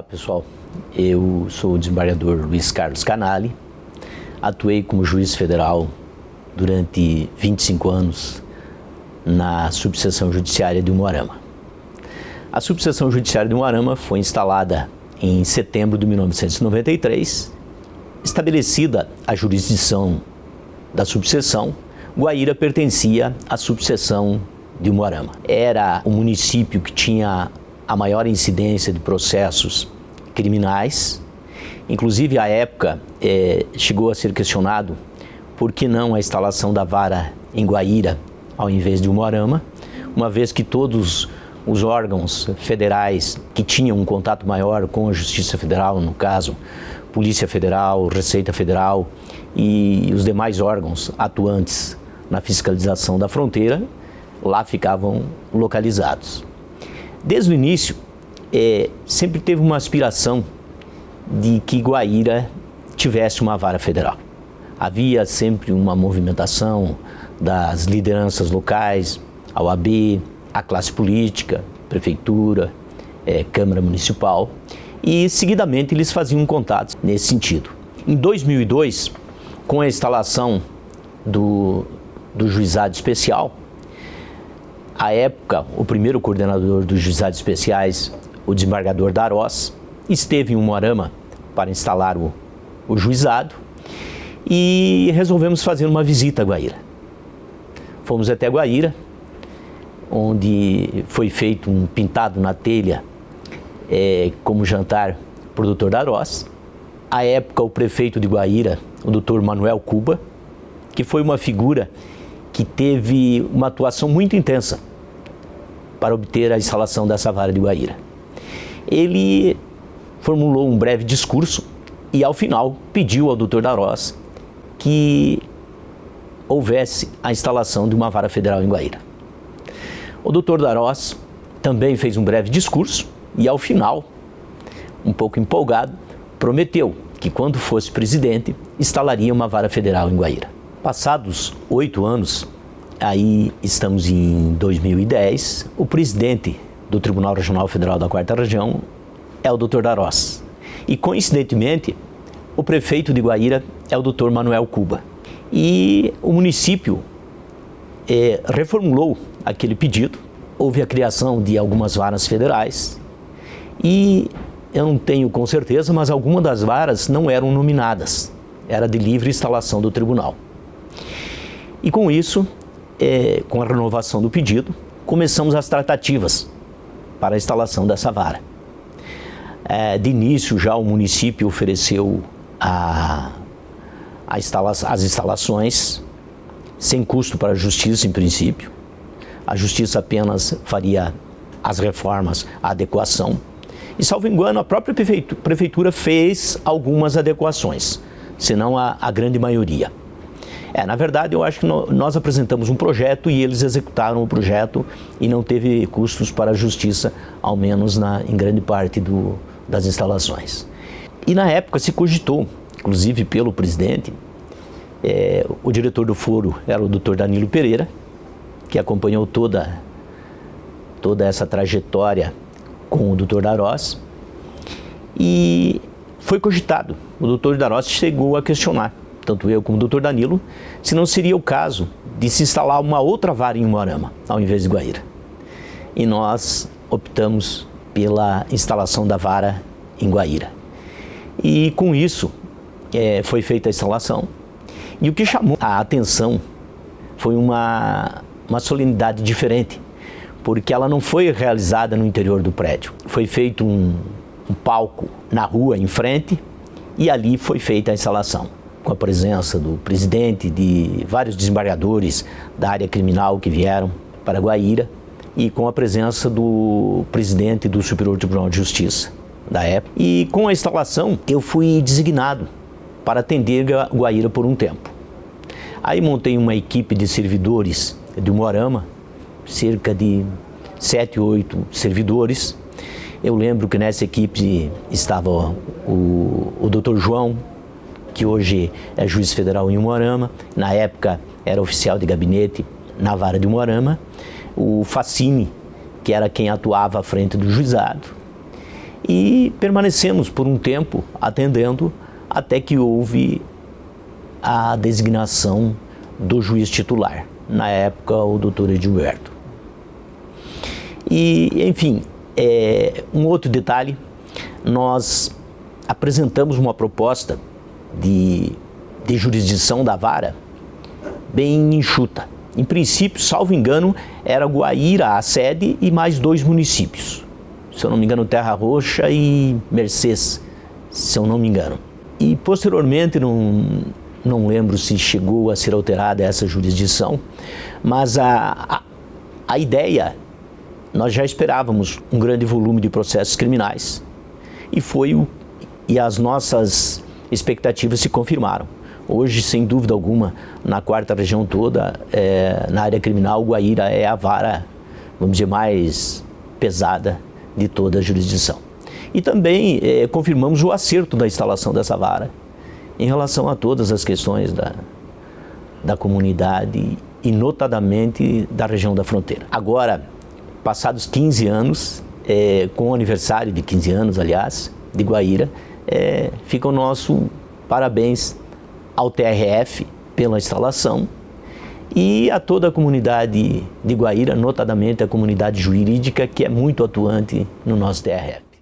Olá pessoal, eu sou o desembargador Luiz Carlos Canali, atuei como juiz federal durante 25 anos na subseção judiciária de Umuarama. A subseção judiciária de Umuarama foi instalada em setembro de 1993, estabelecida a jurisdição da subseção, Guaíra pertencia à subseção de Umuarama. Era o município que tinha a maior incidência de processos criminais, inclusive à época chegou a ser questionado por que não a instalação da vara em Guaíra ao invés de Umuarama, uma vez que todos os órgãos federais que tinham um contato maior com a Justiça Federal, no caso Polícia Federal, Receita Federal e os demais órgãos atuantes na fiscalização da fronteira, lá ficavam localizados. Desde o início, sempre teve uma aspiração de que Guaíra tivesse uma vara federal. Havia sempre uma movimentação das lideranças locais, a OAB, a classe política, prefeitura, Câmara Municipal, e seguidamente eles faziam contatos nesse sentido. Em 2002, com a instalação do juizado especial, à época, o primeiro coordenador dos juizados especiais, o desembargador Darós, esteve em Umuarama para instalar o juizado e resolvemos fazer uma visita a Guaíra. Fomos até Guaíra, onde foi feito um pintado na telha como jantar para o Dr. Darós. À época, o prefeito de Guaíra, o Dr. Manuel Cuba, que foi uma figura que teve uma atuação muito intensa para obter a instalação dessa vara de Guaíra. Ele formulou um breve discurso e, ao final, pediu ao Dr. Darós que houvesse a instalação de uma vara federal em Guaíra. O Dr. Darós também fez um breve discurso e, ao final, um pouco empolgado, prometeu que, quando fosse presidente, instalaria uma vara federal em Guaíra. Passados 8 anos, aí estamos em 2010, o presidente do Tribunal Regional Federal da 4ª Região é o Dr. Darós. E, coincidentemente, o prefeito de Guaíra é o Dr. Manuel Cuba. E o município reformulou aquele pedido, houve a criação de algumas varas federais e eu não tenho com certeza, mas algumas das varas não eram nominadas, era de livre instalação do tribunal. E com isso, com a renovação do pedido, começamos as tratativas para a instalação dessa vara. De início, já o município ofereceu as instalações sem custo para a Justiça, em princípio. A Justiça apenas faria as reformas, a adequação. E, salvo engano, a própria prefeitura fez algumas adequações, se não a grande maioria. Na verdade, eu acho que nós apresentamos um projeto e eles executaram o projeto e não teve custos para a Justiça, ao menos em grande parte das instalações. E na época se cogitou, inclusive pelo presidente, o diretor do foro era o Dr. Danilo Pereira, que acompanhou toda essa trajetória com o Dr. Darós, e foi cogitado. O Dr. Darós chegou a questionar, tanto eu como o Dr. Danilo, se não seria o caso de se instalar uma outra vara em Umuarama, ao invés de Guaíra. E nós optamos pela instalação da vara em Guaíra. E com isso, foi feita a instalação. E o que chamou a atenção foi uma solenidade diferente, porque ela não foi realizada no interior do prédio. Foi feito um palco na rua, em frente, e ali foi feita a instalação, com a presença do presidente, de vários desembargadores da área criminal que vieram para Guaíra e com a presença do presidente do Superior Tribunal de Justiça da época. E com a instalação eu fui designado para atender Guaíra por um tempo. Aí montei uma equipe de servidores de Umuarama, cerca de 7, 8 servidores. Eu lembro que nessa equipe estava o Dr. João, que hoje é juiz federal em Umuarama, na época era oficial de gabinete na vara de Umuarama, o Facine, que era quem atuava à frente do juizado, e permanecemos por um tempo atendendo até que houve a designação do juiz titular, na época o doutor Edilberto. E, enfim, um outro detalhe, nós apresentamos uma proposta de jurisdição da vara bem enxuta. Em princípio, salvo engano, era Guaíra a sede e mais 2 municípios. Se eu não me engano, Terra Roxa e Mercês, se eu não me engano. E posteriormente, não lembro se chegou a ser alterada essa jurisdição, mas a ideia, nós já esperávamos um grande volume de processos criminais e as nossas expectativas se confirmaram. Hoje, sem dúvida alguma, na 4ª região toda, na área criminal, Guaíra é a vara, vamos dizer, mais pesada de toda a jurisdição. E também confirmamos o acerto da instalação dessa vara em relação a todas as questões da comunidade e notadamente da região da fronteira. Agora, passados 15 anos, com o aniversário de 15 anos, aliás, de Guaíra, fica o nosso parabéns ao TRF pela instalação e a toda a comunidade de Guaíra, notadamente a comunidade jurídica, que é muito atuante no nosso TRF.